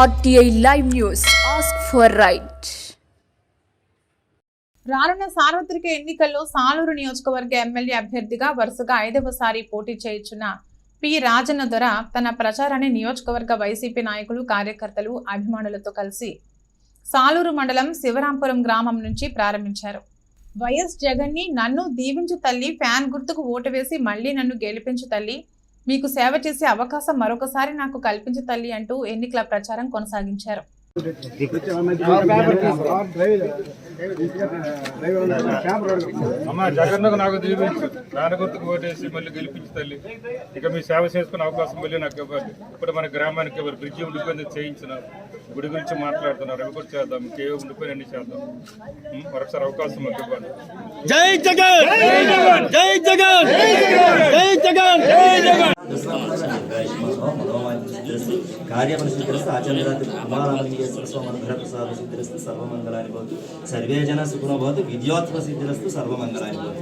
RTI Live News. Ask for right. రానున్న సార్వత్రిక ఎన్నికల్లో సాలూరు నియోజకవర్గ ఎమ్మెల్యే అభ్యర్థిగా వరుసగా 5వసారి పోటీ చేయుచున్న పి రాజన్న దొర తన ప్రచారాన్ని నియోజకవర్గ వైసీపీ నాయకులు, కార్యకర్తలు, అభిమానులతో కలిసి సాలూరు మండలం శివరాంపురం గ్రామం నుంచి ప్రారంభించారు. వైఎస్ జగన్ని నన్ను దీవించు తల్లి, ఫ్యాన్ గుర్తుకు ఓటు వేసి మళ్లీ నన్ను గెలిపించు తల్లి, మీకు సేవ చేసే అవకాశం మరొకసారి నాకు కల్పించు తల్లి అంటూ ఎన్నికల ప్రచారం కొనసాగించారు. జగన్కు నాకు దీవించు, నాన్న గుర్తుకు ఓటేసి మళ్ళీ గెలిపించు తల్లి, ఇక మీ సేవ చేసుకునే అవకాశం మళ్ళీ నాకు ఇవ్వాలి. ఇప్పుడు మన గ్రామానికి ఎవరు బ్రిడ్జి ఉండిపోయింది చేయించినారు, గుడి గురించి మాట్లాడుతున్నారు, అవి కూడా చేద్దాం, ఇంకేవో ఉండిపోయి అన్ని చేద్దాం. మరొకసారి అవకాశం మాకు ఇవ్వాలి. జై జగన్, జై జగన్, జై జగన్, జై జగన్. కార్యమనుసిద్ధిరస్తు ఆచంద్రాది కుమారామలింగేశ్వర స్వామి ప్రసాద సిద్ధిరస్తు సర్వమంగళాని భవతు. సర్వే జన సుఖినో భవతు. విద్యోత్సవ సిద్ధిరస్తు సర్వమంగళాని భవతు.